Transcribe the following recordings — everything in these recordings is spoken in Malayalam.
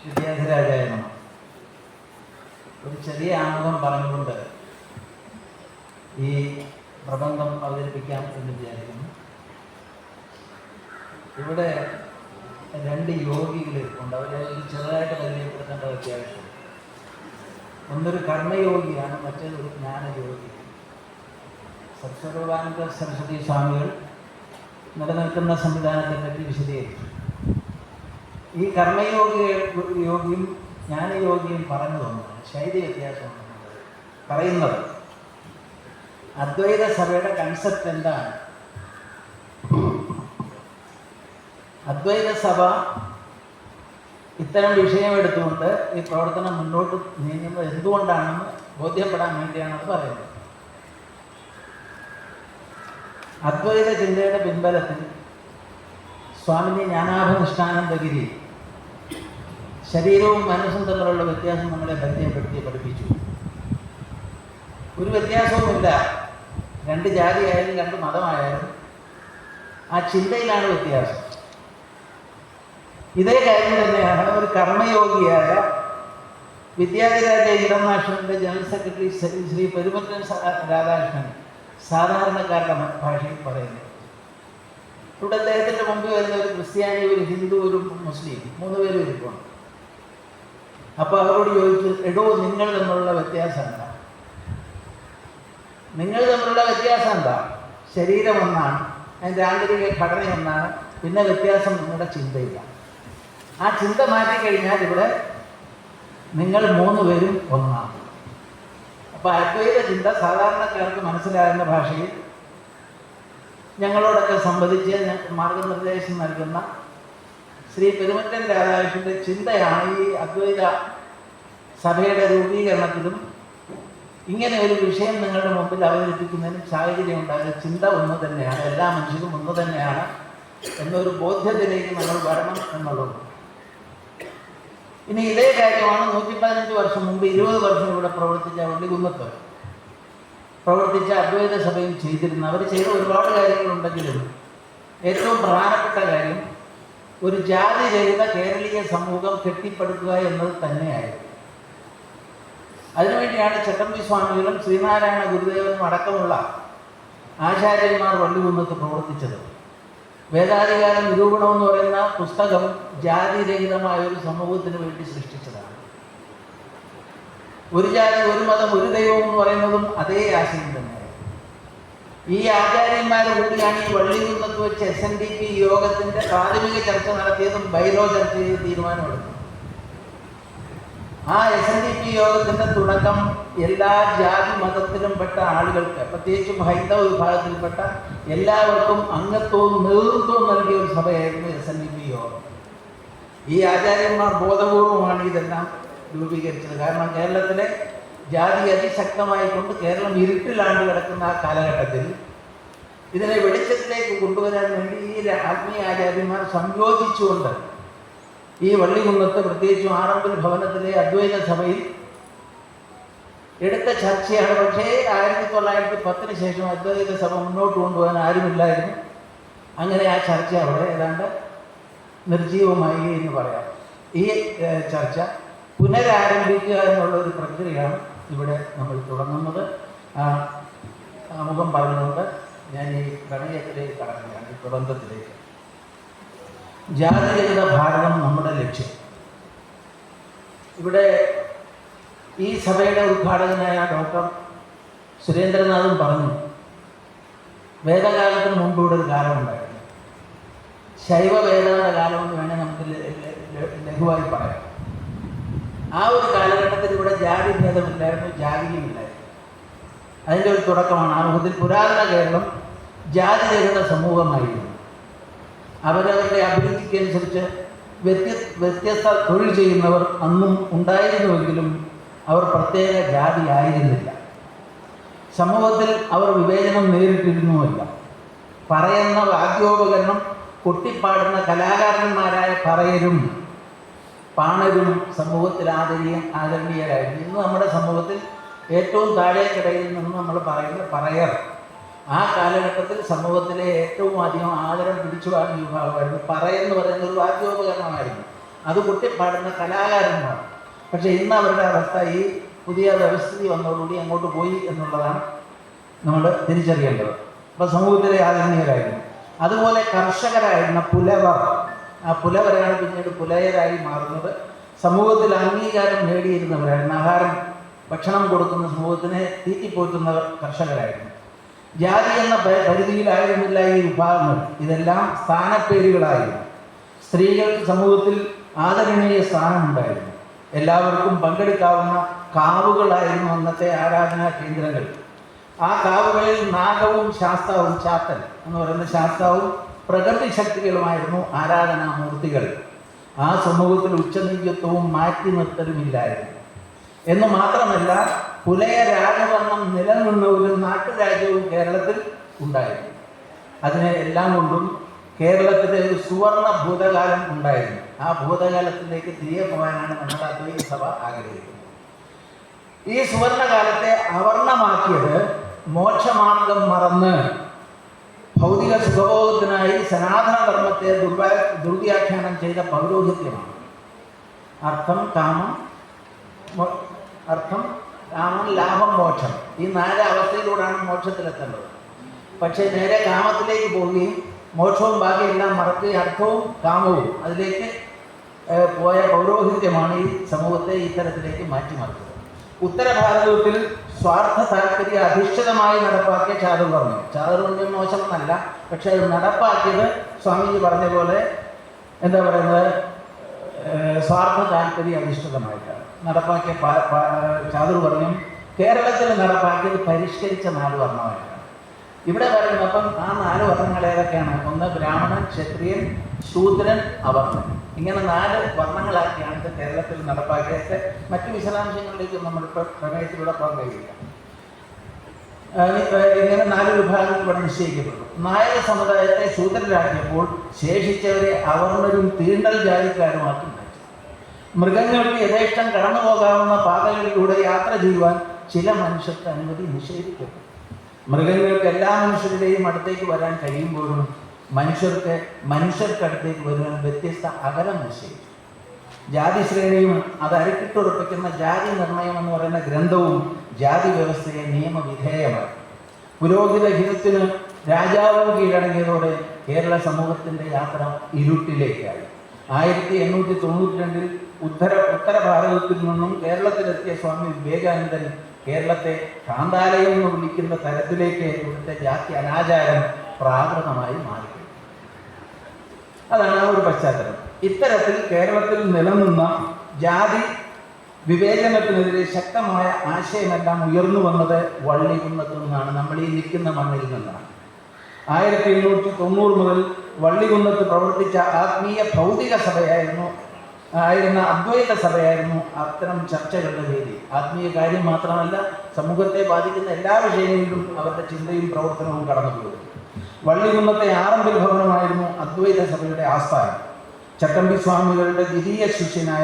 വിദ്യാധിരാജായ നമഃ. ഒരു ചെറിയ ആമുഖം പറഞ്ഞുകൊണ്ട് ഈ പ്രബന്ധം അവതരിപ്പിക്കാം എന്ന് വിചാരിക്കുന്നു. ഇവിടെ രണ്ട് യോഗികളുണ്ട്. അവരെ ചെറുതായിട്ട് പരിചയപ്പെടുത്തേണ്ട അത്യാവശ്യം. ഒന്നൊരു കർമ്മയോഗിയാണ്, മറ്റൊരു ജ്ഞാനയോഗി. സത്സ്വരൂപാനന്ദ സരസ്വതി സ്വാമികൾ നിലനിൽക്കുന്ന സംവിധാനത്തെ പറ്റി വിശദീകരിച്ചു. ഈ കർമ്മയോഗിയും ജ്ഞാനയോഗിയും പറഞ്ഞു തന്നത് ശൈലി വ്യത്യാസമുണ്ടെന്നത് പറയുന്നത്. അദ്വൈത സഭയുടെ കൺസെപ്റ്റ് എന്താണ്? അദ്വൈത സഭ ഇത്തരം വിഷയമെടുത്തുകൊണ്ട് ഈ പ്രവർത്തനം മുന്നോട്ട് നീങ്ങുന്നത് എന്തുകൊണ്ടാണെന്ന് ബോധ്യപ്പെടാൻ വേണ്ടിയാണ് അത് പറയുന്നത്. അദ്വൈത ചിന്തയുടെ പിൻബലത്തിൽ സ്വാമിനി ജ്ഞാനാഭനിഷ്ഠാനന്ദഗിരി ശരീരവും മനസ്സും തമ്മിലുള്ള വ്യത്യാസം നമ്മളെ പരിചയപ്പെടുത്തി പഠിപ്പിച്ചു. ഒരു വ്യത്യാസവുമില്ല. രണ്ട് ജാതിയായാലും രണ്ട് മതമായാലും ആ ചിന്തയിലാണ് വ്യത്യാസം. ഇതേ കാര്യം തന്നെയാണ് ഒരു കർമ്മയോഗിയായ വിദ്യാധിരാജ ഇന്റർനാഷണലിൻ്റെ ജനറൽ സെക്രട്ടറി ശ്രീ പെരുമറ്റൻ രാധാകൃഷ്ണൻ സാധാരണക്കാരുടെ ഭാഷയിൽ പറയുന്നത്. ഇവിടെ അദ്ദേഹത്തിൻ്റെ മുമ്പിൽ വരുന്ന ഒരു ക്രിസ്ത്യാനി, ഒരു ഹിന്ദു, ഒരു മുസ്ലിം, 3 പേരും ഇരിക്കണം. അപ്പോൾ അവരോട് ചോദിച്ചു, എടോ നിങ്ങൾ തമ്മിലുള്ള വ്യത്യാസം എന്താ? നിങ്ങൾ തമ്മിലുള്ള വ്യത്യാസം എന്താ? ശരീരം ഒന്നാണ്, അതിൻ്റെ ആന്തരിക ഘടന ഒന്നാണ്, പിന്നെ വ്യത്യാസം നിങ്ങളുടെ ചിന്തയിലാണ്. ആ ചിന്ത മാറ്റിക്കഴിഞ്ഞാൽ ഇവിടെ നിങ്ങൾ 3 പേരും ഒന്നാണ്. അപ്പോൾ അദ്വൈത ചിന്ത സാധാരണക്കാർക്ക് മനസ്സിലാകുന്ന ഭാഷയിൽ ഞങ്ങളോടൊക്കെ സംബന്ധിച്ച് മാർഗനിർദ്ദേശം നൽകുന്ന ശ്രീ പെരുമറ്റൻ രാധാകൃഷ്ണൻ്റെ ചിന്തയാണ് ഈ അദ്വൈത സഭയുടെ രൂപീകരണത്തിലും ഇങ്ങനെ ഒരു വിഷയം നിങ്ങളുടെ മുമ്പിൽ അവതരിപ്പിക്കുന്നതിനും സാഹചര്യം ഉണ്ടാകുന്ന ചിന്ത ഒന്ന് തന്നെയാണ്. എല്ലാ മനുഷ്യരും ഒന്ന് തന്നെയാണ് എന്നൊരു ബോധ്യത്തിലേക്ക് നമ്മൾ വരണം എന്നുള്ളത്. ഇനി ഇതേ കാര്യമാണ് 115 വർഷം മുമ്പ് 20 വർഷം ഇവിടെ പ്രവർത്തിച്ച വള്ളികുന്നത്ത് പ്രവർത്തിച്ച അദ്വൈത സഭയും ചെയ്തിരുന്നു. അവർ ചെയ്ത ഒരുപാട് കാര്യങ്ങളുണ്ടെങ്കിലും ഏറ്റവും പ്രധാനപ്പെട്ട കാര്യം ഒരു ജാതിരഹിത കേരളീയ സമൂഹം കെട്ടിപ്പടുക്കുക എന്നത് തന്നെയായിരുന്നു. അതിനുവേണ്ടിയാണ് ചട്ടമ്പി സ്വാമികളും ശ്രീനാരായണ ഗുരുദേവനും അടക്കമുള്ള ആചാര്യന്മാർ വള്ളികുന്നത്ത് പ്രവർത്തിച്ചത്. വേദാധികാര നിരൂപണം എന്ന് പറയുന്ന പുസ്തകം ജാതിരഹിതമായ ഒരു സമൂഹത്തിന് വേണ്ടി സൃഷ്ടിച്ചതാണ്. ഒരു ജാതി, ഒരു മതം, ഒരു ദൈവം എന്ന് പറയുന്നതും അതേ ആശയം തന്നെയാണ്. ഈ ആചാര്യന്മാരെ കൂടിയാണ് ഈ വള്ളികുന്നത്ത് വെച്ച് SNDP യോഗത്തിൻ്റെ പ്രാഥമിക ചർച്ച നടത്തിയതും ബൈലോ ചർച്ച ചെയ്ത് തീരുമാനമെടുത്തു. ആ SNDP യോഗത്തിൻ്റെ തുടക്കം എല്ലാ ജാതി മതത്തിലും പെട്ട ആളുകൾക്ക്, പ്രത്യേകിച്ചും ഹൈന്ദവ വിഭാഗത്തിൽപ്പെട്ട എല്ലാവർക്കും അംഗത്വവും നേതൃത്വവും നൽകിയ ഒരു സഭയായിരുന്നു SNDP യോഗം. ഈ ആചാര്യന്മാർ ബോധപൂർവമാണ് ഇതെല്ലാം രൂപീകരിച്ചത്. കാരണം കേരളത്തിലെ ജാതി അതിശക്തമായിക്കൊണ്ട് കേരളം ഇരുട്ടിലാണ്ട് കിടക്കുന്ന ആ കാലഘട്ടത്തിൽ ഇതിനെ വെളിച്ചത്തിലേക്ക് കൊണ്ടുവരാൻ വേണ്ടി ഈ ആത്മീയ ആചാര്യന്മാർ സംയോജിച്ചുകൊണ്ട് ഈ വള്ളികുന്നത്ത്, പ്രത്യേകിച്ചും ആറമ്പൽ ഭവനത്തിലെ അദ്വൈത സഭയിൽ എടുത്ത ചർച്ചയാണ്. പക്ഷേ 1910 ശേഷം അദ്വൈത സഭ മുന്നോട്ട് കൊണ്ടുപോകാൻ ആരുമില്ലായിരുന്നു. അങ്ങനെ ആ ചർച്ച അവിടെ ഏതാണ്ട് നിർജീവമായി എന്ന് പറയാം. ഈ ചർച്ച പുനരാരംഭിക്കുക എന്നുള്ള ഒരു പ്രക്രിയയാണ് ഇവിടെ നമ്മൾ തുടങ്ങുന്നത്. മുഖം പറഞ്ഞുകൊണ്ട് ഞാൻ ഈ പ്രണയത്തിലേക്ക് കടക്കുകയാണ്, ഈ പ്രബന്ധത്തിലേക്ക്. ജാതിരഹിത ഭാരതം നമ്മുടെ ലക്ഷ്യം. ഇവിടെ ഈ സഭയുടെ ഉദ്ഘാടകനായ ഡോക്ടർ സുരേന്ദ്രനാഥും പറഞ്ഞു, വേദകാലത്തിന് മുമ്പ് ഇവിടെ ഒരു കാലമുണ്ടായിരുന്നു. ശൈവ വേദാന്ത കാലമെന്ന് വേണേൽ നമുക്ക് ലഘുവായി പറയാം. ആ ഒരു കാലഘട്ടത്തിൽ ഇവിടെ ജാതി ഭേദമില്ലായിരുന്നു, ജാതിയുമില്ലായിരുന്നു. അതിൻ്റെ ഒരു തുടക്കമാണ്. ആമുഖത്തിൽ പുരാതന കേരളം ജാതിരഹിത സമൂഹമായിരുന്നു. അവരവരുടെ അഭിരുചിക്കനുസരിച്ച് വ്യത്യസ്ത തൊഴിൽ ചെയ്യുന്നവർ അന്നും ഉണ്ടായിരുന്നുവെങ്കിലും അവർ പ്രത്യേക ജാതി ആയിരുന്നില്ല. സമൂഹത്തിൽ അവർ വിവേചനം നേരിട്ടിരുന്നുമില്ല. പറയുന്ന വാദ്യോപകരണം കൊട്ടിപ്പാടുന്ന കലാകാരന്മാരായ പറയരും പാണരും സമൂഹത്തിൽ ആദരണീയരായിരുന്നു. ഇന്ന് നമ്മുടെ സമൂഹത്തിൽ ഏറ്റവും താഴേക്കിടയിൽ നിന്ന് നമ്മൾ പറയുന്ന പറയർ ആ കാലഘട്ടത്തിൽ സമൂഹത്തിലെ ഏറ്റവും അധികം ആദരം പിടിച്ചു വാങ്ങിയ വിഭാഗമായിരുന്നു. പറയെന്ന് പറയുന്ന ഒരു വാദ്യോപകരണമായിരുന്നു. അത് കൊട്ടിപ്പാടുന്ന കലാകാരന്മാർ. പക്ഷേ ഇന്ന് അവരുടെ അവസ്ഥ ഈ പുതിയ വ്യവസ്ഥിതി വന്നതോടുകൂടി അങ്ങോട്ട് പോയി എന്നുള്ളതാണ് നമ്മൾ തിരിച്ചറിയേണ്ടത്. അപ്പോൾ സമൂഹത്തിലെ ആദരണീയരായിരുന്നു. അതുപോലെ കർഷകരായിരുന്ന പുലവർ, ആ പുലവരാണ് പിന്നീട് പുലയരായി മാറുന്നത്. സമൂഹത്തിൽ അംഗീകാരം നേടിയിരുന്നവരായിരുന്നു. ഭക്ഷണം കൊടുക്കുന്ന സമൂഹത്തിനെ തീറ്റിപ്പോറ്റുന്ന കർഷകരായിരുന്നു. ജാതി എന്ന പരിധിയിലായിരുന്നില്ല ഈ വിഭാഗങ്ങൾ, ഇതെല്ലാം സ്ഥാനപ്പേരുകളായിരുന്നു. സ്ത്രീകൾക്ക് സമൂഹത്തിൽ ആദരണീയ സ്ഥാനമുണ്ടായിരുന്നു. എല്ലാവർക്കും പങ്കെടുക്കാവുന്ന കാവുകളായിരുന്നു അന്നത്തെ ആരാധനാ കേന്ദ്രങ്ങൾ. ആ കാവുകളിൽ നാഗവും ശാസ്താവും, ചാത്തൻ എന്ന് പറയുന്ന ശാസ്താവും പ്രകൃതി ശക്തികളുമായിരുന്നു ആരാധനാമൂർത്തികൾ. ആ സമൂഹത്തിൽ ഉച്ചനീചത്വവും മാറ്റി നിർത്തലുമില്ലായിരുന്നു. എന്ന് മാത്രമല്ല, പുലയ രാജവർണ്ണം നിലനിന്ന ഒരു നാട്ടുരാജ്യവും കേരളത്തിൽ ഉണ്ടായിരുന്നു. അതിനെ എല്ലാം കൊണ്ടും കേരളത്തിലെ ഒരു സുവർണ ഭൂതകാലം ഉണ്ടായിരുന്നു. ആ ഭൂതകാലത്തിലേക്ക് തിരികെ പോകാനാണ് നമ്മുടെ അദ്വൈത സഭ ആഗ്രഹിക്കുന്നത്. ഈ സുവർണകാലത്തെ അവർണമാക്കിയത് മോക്ഷമാർഗം മറന്ന് ഭൗതിക സുഖഭോഗത്തിനായി സനാതന ധർമ്മത്തെ ദുർവ്യാഖ്യാനം ചെയ്ത പൗരോഹിത്യമാണ്. അർത്ഥം, കാമം, ലാഭം, മോക്ഷം, ഈ 4 അവസ്ഥയിലൂടെയാണ് മോക്ഷത്തിലെത്തേണ്ടത്. പക്ഷേ നേരെ കാമത്തിലേക്ക് പോവുകയും മോക്ഷവും ബാക്കിയെല്ലാം മറക്കുകയും അർത്ഥവും കാമവും അതിലേക്ക് പോയ പൗരോഹിത്യമാണ് ഈ സമൂഹത്തെ ഇത്തരത്തിലേക്ക് മാറ്റിമറിച്ചത്. ഉത്തരഭാരതത്തിൽ സ്വാർത്ഥ താല്പര്യ അധിഷ്ഠിതമായി നടപ്പാക്കിയ ചാതുർവർണ്ണ്യം മോശമെന്നല്ല, പക്ഷെ അത് നടപ്പാക്കിയത് സ്വാമിജി പറഞ്ഞ പോലെ എന്താ പറയുന്നത്, സ്വാർത്ഥ താല്പര്യ അധിഷ്ഠിതമായിട്ടാണ് നടപ്പാക്കിയ ചാതുർവർണ്ണ്യം കേരളത്തിൽ നടപ്പാക്കിയത് പരിഷ്കരിച്ച 4 വർണ്ണമായിട്ടാണ്. ഇവിടെ പറയുന്നത് അപ്പം ആ 4 വർണ്ണങ്ങൾ ഏതൊക്കെയാണ്? ഒന്ന് ബ്രാഹ്മണൻ, ക്ഷത്രിയൻ, ശൂദ്രൻ, അവർണ്ണൻ. ഇങ്ങനെ 4 വർണ്ണങ്ങളാക്കിയാണ് ഇത് കേരളത്തിൽ നടപ്പാക്കിയത്. മറ്റു വിശദാംശങ്ങളിലേക്ക് നമ്മളിപ്പോൾ പ്രമേയത്തിലൂടെ പോകാൻ കഴിയില്ല. ഇങ്ങനെ 4 വിഭാഗങ്ങൾ ഇവിടെ നിശ്ചയിക്കപ്പെട്ടു. നായർ സമുദായത്തെ ശൂദ്രരാക്കിയപ്പോൾ ശേഷിച്ചവരെ അവർണ്ണരും തീണ്ടൽ ജാതിക്കാരുമാക്കി മാറ്റി. മൃഗങ്ങൾക്ക് യഥേഷ്ടം കടന്നു പോകാവുന്ന പാതകളിലൂടെ യാത്ര ചെയ്യുവാൻ ചില മനുഷ്യർക്ക് അനുമതി നിഷേധിക്കപ്പെട്ടു. മൃഗങ്ങൾക്ക് എല്ലാ മനുഷ്യരുടെയും അടുത്തേക്ക് വരാൻ കഴിയുമ്പോഴും മനുഷ്യർക്കടുത്തേക്ക് വരുവാൻ വ്യത്യസ്ത അകലം നിശ്ചയിച്ചു. ജാതി ശ്രേണിയും അത് അരക്കിട്ടുറപ്പിക്കുന്ന ജാതി നിർണയം എന്ന് പറയുന്ന ഗ്രന്ഥവും ജാതി വ്യവസ്ഥയെ നിയമവിധേയമായി. പുരോഹിത ഹിതത്തിന് രാജാവ് കീഴടങ്ങിയതോടെ കേരള സമൂഹത്തിൻ്റെ യാത്ര ഇരുട്ടിലേക്കായി. 1892 ഉത്തര ഭാരതത്തിൽ നിന്നും കേരളത്തിലെത്തിയ സ്വാമി വിവേകാനന്ദൻ കേരളത്തെ കാന്താലയം എന്ന് വിളിക്കുന്ന തരത്തിലേക്ക് ഇവിടുത്തെ ജാതി അനാചാരം പ്രാകൃതമായി മാറി. അതാണ് ആ ഒരു പശ്ചാത്തലം. ഇത്തരത്തിൽ കേരളത്തിൽ നിലനിന്ന ജാതി വിവേചനത്തിനെതിരെ ശക്തമായ ആശയമെല്ലാം ഉയർന്നു വന്നത് വള്ളികുന്നത്തു നിന്നാണ്, നമ്മൾ ഈ നിൽക്കുന്ന മണ്ണിൽ നിന്നാണ്. 1890 മുതൽ വള്ളികുന്നത്ത് പ്രവർത്തിച്ച ആത്മീയ ഭൗതിക സഭയായിരുന്നു അദ്വൈത സഭയായിരുന്നു അത്തരം ചർച്ചകളുടെ വേദി. ആത്മീയ കാര്യം മാത്രമല്ല, സമൂഹത്തെ ബാധിക്കുന്ന എല്ലാ വിഷയങ്ങളിലും അവരുടെ ചിന്തയും പ്രവർത്തനവും കടന്നുപോയി. വള്ളികുന്നത്തെ ആറമ്പിൽ ഭവനമായിരുന്നു അദ്വൈത സഭയുടെ ആസ്ഥാനം. ചട്ടമ്പി സ്വാമികളുടെ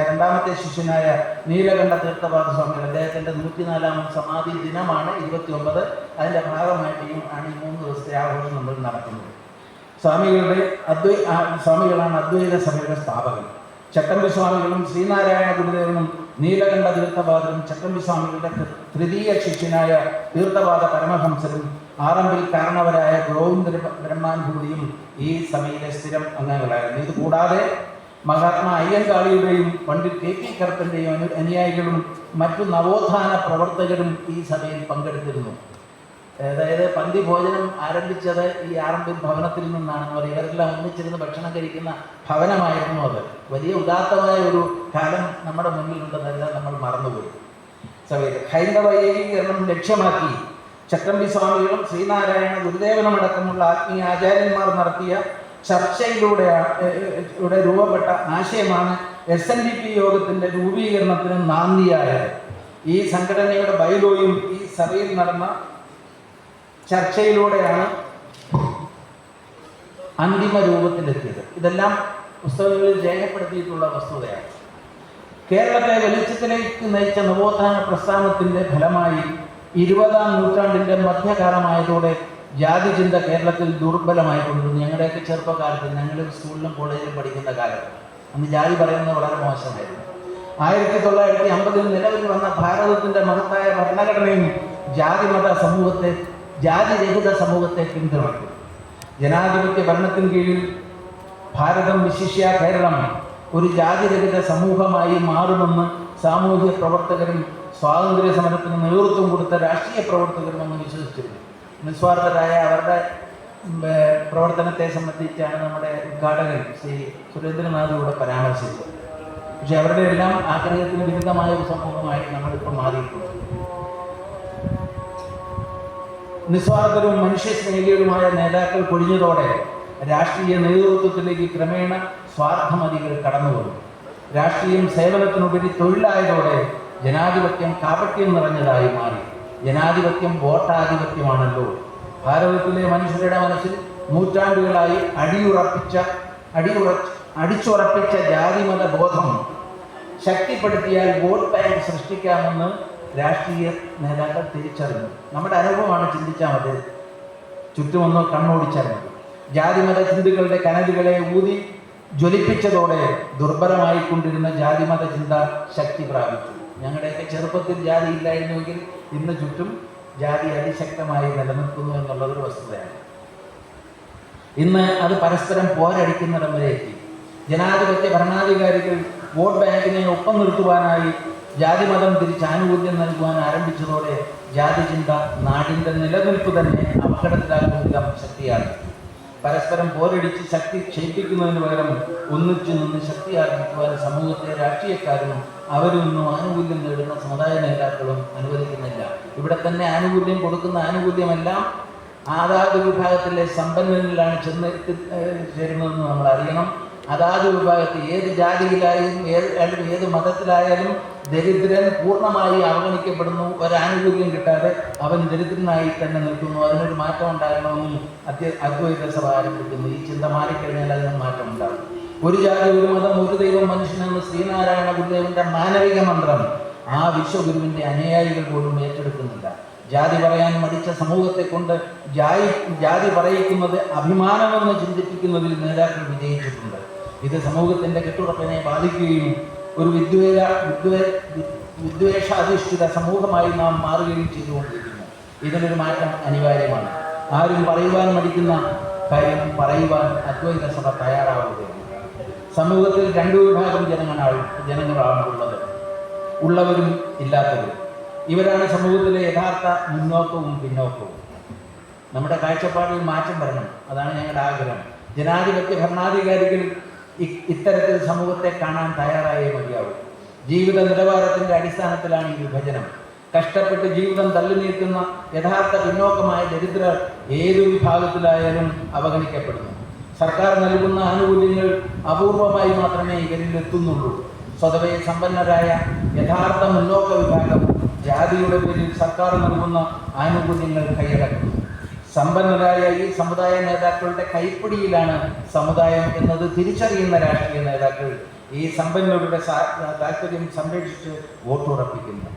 രണ്ടാമത്തെ ശിഷ്യനായ നീലകണ്ഠ തീർത്ഥപാദ സ്വാമികൾ, അദ്ദേഹത്തിൻ്റെ 104ാമത് സമാധി ദിനമാണ് 29. അതിൻ്റെ ഭാഗമായിട്ട് ആണ് ഈ 3 ദിവസത്തെ ആഘോഷം നമ്മൾ നടത്തുന്നത്. സ്വാമികളാണ് അദ്വൈത സഭയുടെ സ്ഥാപകൻ. ചട്ടമ്പി സ്വാമികളും ശ്രീനാരായണ ഗുരുദേവനും നീലകണ്ഠ തീർത്ഥപാദരും ചട്ടമ്പി സ്വാമികളുടെ തൃതീയ ശിഷ്യനായ തീർത്ഥപാദ പരമഹംസരും ആറമ്പിൽ കാരണവരായ ഗോവിന്ദ ബ്രഹ്മാനുഭൂതിയും ഈ സഭയിലെ സ്ഥിരം അംഗങ്ങളായിരുന്നു. ഇത് കൂടാതെ മഹാത്മാ അയ്യങ്കാളിയുടെയും പണ്ഡിറ്റ് KP കറുപ്പൻ്റെയും അനുയായികളും മറ്റു നവോത്ഥാന പ്രവർത്തകരും ഈ സഭയിൽ പങ്കെടുത്തിരുന്നു. അതായത് പന്തി ഭോജനം ആരംഭിച്ചത് ഈ ആറമ്പിൽ ഭവനത്തിൽ നിന്നാണെന്ന് പറയും. ഇവരെല്ലാം ഒന്നിച്ചിരുന്ന് ഭക്ഷണം കഴിക്കുന്ന ഭവനമായിരുന്നു അത്. വലിയ ഉദാത്തമായ ഒരു കാലം നമ്മുടെ മുന്നിലുണ്ടെന്നെല്ലാം നമ്മൾ മറന്നുപോയി. സഭയിൽ ഹൈന്ദവ ഏകീകരണം ലക്ഷ്യമാക്കി ചട്ടമ്പി സ്വാമികളും ശ്രീനാരായണ ഗുരുദേവനുമടക്കമുള്ള ആത്മീയ ആചാര്യന്മാർ നടത്തിയ ചർച്ചയിലൂടെ രൂപപ്പെട്ട ആശയമാണ് SNDP യോഗത്തിൻ്റെ രൂപീകരണത്തിന് നാന്ദിയായത്. ഈ സംഘടനയുടെ ബൈലോയും ഈ സഭയിൽ നടന്ന ചർച്ചയിലൂടെയാണ് അന്തിമ രൂപത്തിലെത്തിയത്. ഇതെല്ലാം പുസ്തകങ്ങളിൽ രേഖപ്പെടുത്തിയിട്ടുള്ള വസ്തുതയാണ്. കേരളത്തെ വെളിച്ചത്തിലേക്ക് നയിച്ച നവോത്ഥാന പ്രസ്ഥാനത്തിൻ്റെ ഫലമായി 20ാം നൂറ്റാണ്ടിൻ്റെ മധ്യകാലമായതോടെ ജാതി ചിന്ത കേരളത്തിൽ ദുർബലമായിക്കൊണ്ടിരുന്നു. ഞങ്ങളുടെയൊക്കെ ചെറുപ്പകാലത്ത്, ഞങ്ങൾ സ്കൂളിലും കോളേജിലും പഠിക്കുന്ന കാലത്ത് അന്ന് ജാതി പറയുന്നത് വളരെ മോശമായിരുന്നു. 1950 നിലവിൽ വന്ന ഭാരതത്തിൻ്റെ മഹത്തായ ഭരണഘടനയും ജാതിമത സമൂഹത്തെ, ജാതിരഹിത സമൂഹത്തെ പിന്തുണയ്ക്കും. ജനാധിപത്യ ഭരണത്തിന് കീഴിൽ ഭാരതം, വിശിഷ്യ കേരളം, ഒരു ജാതിരഹിത സമൂഹമായി മാറുമെന്ന് സാമൂഹ്യ പ്രവർത്തകരും സ്വാതന്ത്ര്യ സമരത്തിന് നേതൃത്വം കൊടുത്ത രാഷ്ട്രീയ പ്രവർത്തകരും അന്ന് വിശ്വസിച്ചിരുന്നു. നിസ്വാർത്ഥരായ അവരുടെ പ്രവർത്തനത്തെ സംബന്ധിച്ചാണ് നമ്മുടെ ഉദ്ഘാടകൻ ശ്രീ സുരേന്ദ്രനാഥ് ഇവിടെ പരാമർശിച്ചത്. പക്ഷെ അവരുടെ എല്ലാം ആഗ്രഹത്തിന് വിരുദ്ധമായ ഒരു സമൂഹമായി നമ്മളിപ്പോൾ മാറിയിട്ടുണ്ട്. നിസ്വാർത്ഥരും മനുഷ്യസ്നേഹികളുമായ നേതാക്കൾ പൊഴിഞ്ഞതോടെ രാഷ്ട്രീയ നേതൃത്വത്തിലേക്ക് ക്രമേണ സ്വാർത്ഥമതികൾ കടന്നുവന്നു. രാഷ്ട്രീയം സേവനത്തിനുപരി തൊഴിലായതോടെ ജനാധിപത്യം കാപട്യം നിറഞ്ഞതായി മാറി. ജനാധിപത്യം വോട്ടാധിപത്യമാണല്ലോ. ഭാരതത്തിലെ മനുഷ്യരുടെ മനസ്സിൽ നൂറ്റാണ്ടുകളായി അടിച്ചുറപ്പിച്ച ജാതിമത ബോധം ശക്തിപ്പെടുത്തിയാൽ വോട്ട് ബാങ്ക് സൃഷ്ടിക്കാമെന്ന് രാഷ്ട്രീയ നേതാക്കൾ തിരിച്ചറിഞ്ഞു. നമ്മുടെ അനുഭവമാണ്, ചിന്തിച്ചാൽ മതി, ചുറ്റുമൊന്ന് കണ്ണോടിച്ചാൽ മതി. ജാതിമത ചിന്തകളുടെ കനലുകളെ ഊതി ജ്വലിപ്പിച്ചതോടെ ദുർബലമായിക്കൊണ്ടിരുന്ന ജാതിമത ചിന്ത ശക്തി പ്രാപിച്ചു. ഞങ്ങളുടെയൊക്കെ ചെറുപ്പത്തിൽ ജാതി ഇല്ലായിരുന്നുവെങ്കിൽ ഇന്ന് ചുറ്റും ജാതി അതിശക്തമായി നിലനിൽക്കുന്നു എന്നുള്ളതൊരു വസ്തുതയാണ്. ഇന്ന് അത് പരസ്പരം പോരടിക്കുന്നിടം വരെ എത്തി. ജനാധിപത്യ ഭരണാധികാരികൾ വോട്ട് ബാങ്കിനെ ഒപ്പം നിർത്തുവാനായി ജാതിമതം തിരിച്ച് ആനുകൂല്യം നൽകുവാൻ ആരംഭിച്ചതോടെ ജാതി ചിന്ത നാടിൻ്റെ നിലനിൽപ്പ് തന്നെ അപകടത്തിലാക്കുന്ന വിധം ശക്തിയാർജിച്ചു. പരസ്പരം പോരടിച്ച് ശക്തി ക്ഷയിപ്പിക്കുന്നതിന് പകരം ഒന്നിച്ചു നിന്ന് ശക്തി ആർജിക്കുവാൻ സമൂഹത്തെ രാഷ്ട്രീയക്കാരും അവരിൽ നിന്നും ആനുകൂല്യം നേടുന്ന സമുദായ നേതാക്കളും അനുവദിക്കുന്നില്ല. ഇവിടെ തന്നെ ആനുകൂല്യം കൊടുക്കുന്ന ആനുകൂല്യമെല്ലാം അതാത് വിഭാഗത്തിലെ സമ്പന്നനിലാണ് ചെന്ന് ചേരുന്നതെന്ന് നമ്മൾ അറിയണം. അതാത് വിഭാഗത്തിൽ ഏത് ജാതിയിലായാലും ഏത് മതത്തിലായാലും ദരിദ്രൻ പൂർണ്ണമായി അവഗണിക്കപ്പെടുന്നു. ഒരാനുകൂല്യം കിട്ടാതെ അവൻ ദരിദ്രനായി തന്നെ നിൽക്കുന്നു. അതിനൊരു മാറ്റം ഉണ്ടാകണമെന്നും അദ്വൈത സഭ ആരംഭിക്കുന്നു. ഈ ചിന്ത മാറിക്കഴിഞ്ഞാൽ അതിന് മാറ്റം ഉണ്ടാകും. ഒരു ജാതി, ഒരു മതം, ഒരു ദൈവം, മനുഷ്യനെന്ന് ശ്രീനാരായണ ഗുരുദേവന്റെ മാനവിക മന്ത്രം ആ വിശ്വഗുരുവിന്റെ അനുയായികൾ പോലും ഏറ്റെടുക്കുന്നില്ല. ജാതി പറയാൻ മടിച്ച സമൂഹത്തെ കൊണ്ട് ജാതി പറയിക്കുന്നത് അഭിമാനമെന്ന് ചിന്തിപ്പിക്കുന്നതിൽ നേതാക്കൾ വിജയിച്ചിട്ടുണ്ട്. ഇത് സമൂഹത്തിന്റെ കെട്ടുറപ്പിനെ ബാധിക്കുകയും ഒരു വിദ്വേഷാധിഷ്ഠിത സമൂഹമായി നാം മാറുകയും ചെയ്തുകൊണ്ടിരിക്കുന്നു. ഇതിനൊരു മാറ്റം അനിവാര്യമാണ്. ആരും പറയുവാൻ മടിക്കുന്ന കാര്യം പറയുവാൻ അദ്വൈത സഭ തയ്യാറാവുകയാണ്. സമൂഹത്തിൽ രണ്ടു വിഭാഗം ജനങ്ങളാണ് ഉള്ളത്, ഉള്ളവരും ഇല്ലാത്തവരും. ഇവരാണ് സമൂഹത്തിലെ യഥാർത്ഥ മുന്നോക്കവും പിന്നോക്കവും. നമ്മുടെ കാഴ്ചപ്പാടിൽ മാറ്റം വരണം, അതാണ് ഞങ്ങളുടെ ആഗ്രഹം. ജനാധിപത്യ ഭരണാധികാരികൾ ഇത്തരത്തിൽ സമൂഹത്തെ കാണാൻ തയ്യാറായേ മതിയാവും. ജീവിത നിലവാരത്തിൻ്റെ അടിസ്ഥാനത്തിലാണ് ഈ വിഭജനം. കഷ്ടപ്പെട്ട് ജീവിതം തള്ളി നീക്കുന്ന യഥാർത്ഥ പിന്നോക്കമായ ദരിദ്രർ ഏതു വിഭാഗത്തിലായാലും അവഗണിക്കപ്പെടുന്നു. സർക്കാർ നൽകുന്ന ആനുകൂല്യങ്ങൾ അപൂർവമായി മാത്രമേ ഇവരിൽ എത്തുന്നുള്ളൂ. സ്വതവേ സമ്പന്നരായ യഥാർത്ഥ മുന്നോക്ക വിഭാഗം ജാതിയുടെ പേരിൽ സർക്കാർ നൽകുന്ന ആനുകൂല്യങ്ങൾ കൈയടക്കുന്നു. സമ്പന്നരായ ഈ സമുദായ നേതാക്കളുടെ കൈപ്പിടിയിലാണ് സമുദായം എന്നത് തിരിച്ചറിയുന്ന രാഷ്ട്രീയ നേതാക്കൾ ഈ സമ്പന്നരുടെ താല്പര്യം സംരക്ഷിച്ച് വോട്ടുറപ്പിക്കുന്നു.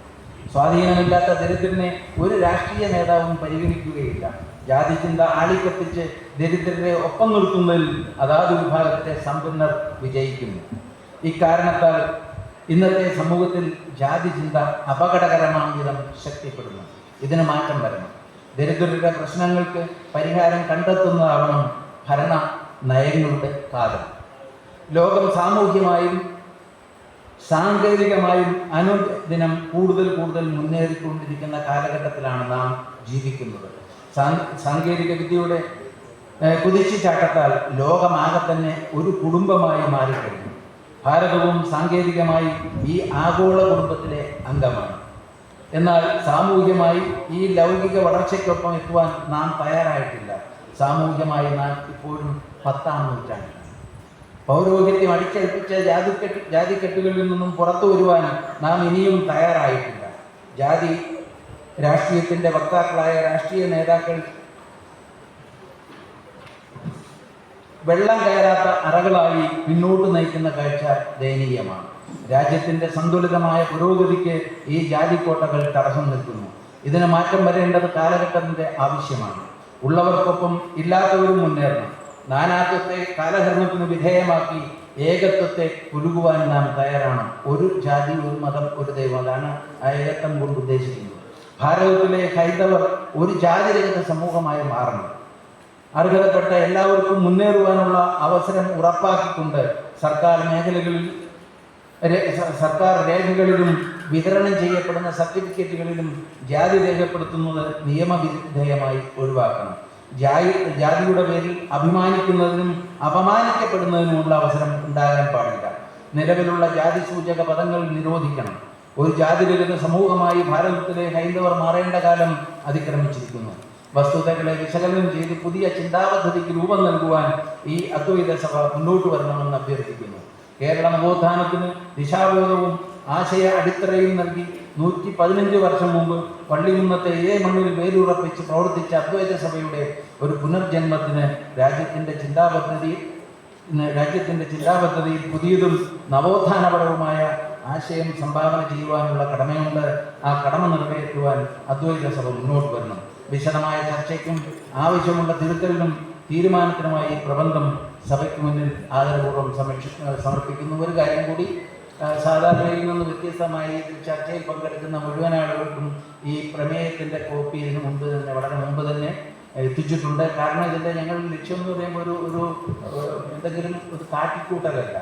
സ്വാധീനമില്ലാത്ത ദരിദ്രനെ ഒരു രാഷ്ട്രീയ നേതാവും പരിഗണിക്കുകയില്ല. ജാതി ചിന്ത ആളിക്കത്തിച്ച് ദരിദ്രരെ ഒപ്പം നിർത്തുന്നതിൽ അതാത് വിഭാഗത്തെ സമ്പന്നർ വിജയിക്കുന്നു. ഇക്കാരണത്താൽ ഇന്നത്തെ സമൂഹത്തിൽ ജാതി ചിന്ത അപകടകരമായ വിധം ശക്തിപ്പെടുന്നു. ഇതിന് മാറ്റം വരണം. ദരിദ്രരുടെ പ്രശ്നങ്ങൾക്ക് പരിഹാരം കണ്ടെത്തുന്നതാവണം ഭരണ നയങ്ങളുടെ കാലം. ലോകം സാമൂഹ്യമായും സാങ്കേതികമായും അനുദിനം കൂടുതൽ മുന്നേറിക്കൊണ്ടിരിക്കുന്ന കാലഘട്ടത്തിലാണ് നാം ജീവിക്കുന്നത്. സാങ്കേതിക വിദ്യയുടെ കുതിച്ചുചാട്ടത്താൽ ലോകമാകെ തന്നെ ഒരു കുടുംബമായി മാറിക്കഴിഞ്ഞു. ഭാരതവും സാങ്കേതികമായി ഈ ആഗോള കുടുംബത്തിലെ അംഗമാണ്. എന്നാൽ സാമൂഹികമായി ഈ ലൗകിക വളർച്ചയ്ക്കൊപ്പം എത്തുവാൻ നാം തയ്യാറായിട്ടില്ല. സാമൂഹികമായി നാം ഇപ്പോഴും 10ാം നൂറ്റാണ്ടിലാണ്. പൗരോഹിത്യം അടിച്ചേൽപ്പിച്ച ജാതിക്കെട്ടുകളിൽ നിന്നും പുറത്തു വരുവാൻ നാം ഇനിയും തയ്യാറായിട്ടില്ല. ജാതി രാഷ്ട്രീയത്തിൻ്റെ വക്താക്കളായ രാഷ്ട്രീയ നേതാക്കൾ വെള്ളം കയറാത്ത അറകളായി പിന്നോട്ട് നയിക്കുന്ന കാഴ്ച ദയനീയമാണ്. രാജ്യത്തിൻ്റെ സന്തുലിതമായ പുരോഗതിക്ക് ഈ ജാതിക്കോട്ടകൾ തടസ്സം നിൽക്കുന്നു. ഇതിന് മാറ്റം വരേണ്ടത് കാലഘട്ടത്തിൻ്റെ ആവശ്യമാണ്. ഉള്ളവർക്കൊപ്പം ഇല്ലാത്തവരും മുന്നേറണം. നാനാത്വത്തെ കാലഹരണത്തിന് വിധേയമാക്കി ഏകത്വത്തെ പുലുകുവാൻ നാം തയ്യാറാണ്. ഒരു ജാതി, ഒരു മതം, ഒരു ദൈവം. അതാണ് ആ ഏകത്വം കൊണ്ട് ഉദ്ദേശിക്കുന്നത്. ഭാരതത്തിലെ ഹൈന്ദവർ ഒരു ജാതിരഹിത സമൂഹമായി മാറണം. അർഹതപ്പെട്ട എല്ലാവർക്കും മുന്നേറുവാനുള്ള അവസരം ഉറപ്പാക്കിക്കൊണ്ട് സർക്കാർ രേഖകളിലും വിതരണം ചെയ്യപ്പെടുന്ന സർട്ടിഫിക്കറ്റുകളിലും ജാതി രേഖപ്പെടുത്തുന്നത് നിയമവിധേയമായി ഒഴിവാക്കണം. ജാതിയുടെ പേരിൽ അഭിമാനിക്കുന്നതിനും അപമാനിക്കപ്പെടുന്നതിനുമുള്ള അവസരം ഉണ്ടാകാൻ പാടില്ല. നിലവിലുള്ള ജാതി സൂചക പദങ്ങൾ നിരോധിക്കണം. ഒരു ജാതിരഹിത സമൂഹമായി ഭാരതത്തിലെ ഹൈന്ദവർ മാറേണ്ട കാലം അതിക്രമിച്ചിരിക്കുന്നു. വസ്തുതകളെ വിശകലനം ചെയ്ത് പുതിയ ചിന്താപദ്ധതിക്ക് രൂപം നൽകുവാൻ ഈ അദ്വൈത സഭ മുന്നോട്ട് വരണമെന്ന് അഭ്യർത്ഥിക്കുന്നു. കേരള നവോത്ഥാനത്തിന് ദിശാബോധവും ആശയ അടിത്തറയും നൽകി 115 വർഷം മുമ്പ് പള്ളികുന്നത്തെ ഇതേ മണ്ണിൽ വേരുറപ്പിച്ച് പ്രവർത്തിച്ച അദ്വൈത സഭയുടെ ഒരു പുനർജന്മത്തിന് രാജ്യത്തിൻ്റെ ചിന്താപദ്ധതിയിൽ പുതിയതും നവോത്ഥാനപരവുമായ ആശയം സംഭാവന ചെയ്യുവാനുള്ള കടമയുണ്ട്. ആ കടമ നിറവേറ്റുവാൻ അദ്വൈത സഭ മുന്നോട്ട് വരണം. വിശദമായ ചർച്ചയ്ക്കും ആവശ്യമുള്ള തിരുത്തലിനും തീരുമാനത്തിനുമായി പ്രബന്ധം സഭയ്ക്ക് മുന്നിൽ ആദരപൂർവ്വം സമർപ്പിക്കുന്നു. ഒരു കാര്യം കൂടി, സാധാരണയിൽ നിന്ന് വ്യത്യസ്തമായി ചർച്ചയിൽ പങ്കെടുക്കുന്ന മുഴുവൻ ആളുകൾക്കും ഈ പ്രമേയത്തിൻ്റെ കോപ്പി ഇതിനു മുമ്പ് തന്നെ, വളരെ മുമ്പ് തന്നെ എത്തിച്ചിട്ടുണ്ട്. കാരണം ഇതിൻ്റെ ഞങ്ങളുടെ ലക്ഷ്യം എന്ന് പറയുമ്പോൾ ഒരു എന്തെങ്കിലും ഒരു കാട്ടിക്കൂട്ടലല്ല,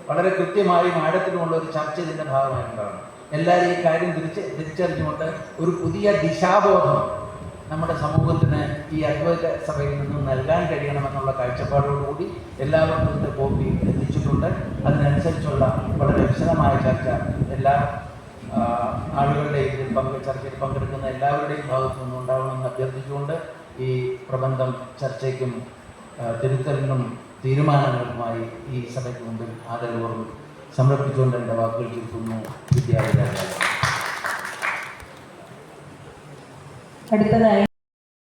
വളരെ കൃത്യമായും ആഴത്തിലുമുള്ള ഒരു ചർച്ച ഇതിൻ്റെ ഭാഗമായി ഉണ്ടാകണം. എല്ലാവരും ഈ കാര്യം തിരിച്ചറിഞ്ഞുകൊണ്ട് ഒരു പുതിയ ദിശാബോധം നമ്മുടെ സമൂഹത്തിന് ഈ അദ്വൈത സഭയിൽ നിന്നും നൽകാൻ കഴിയണമെന്നുള്ള കാഴ്ചപ്പാടോടുകൂടി എല്ലാവർക്കും ഇതിൻ്റെ കോപ്പി എത്തിച്ചിട്ടുണ്ട്. അതിനനുസരിച്ചുള്ള വളരെ വിശദമായ ചർച്ച എല്ലാ ആളുകളുടെയും ചർച്ചയിൽ പങ്കെടുക്കുന്ന എല്ലാവരുടെയും ഭാഗത്തു നിന്നും ഉണ്ടാവണമെന്ന് അഭ്യർത്ഥിച്ചുകൊണ്ട് ഈ പ്രബന്ധം ചർച്ചയ്ക്കും തിരുത്തലിനും തീരുമാനങ്ങൾക്കുമായി ഈ സഭയ്ക്ക് മുമ്പിൽ ആദരപൂർവ്വം സമർപ്പിച്ചുകൊണ്ട് എൻ്റെ വാക്കുകൾ ചുരുക്കുന്നു. വിദ്യാർത്ഥികളെ. അടുത്തതായി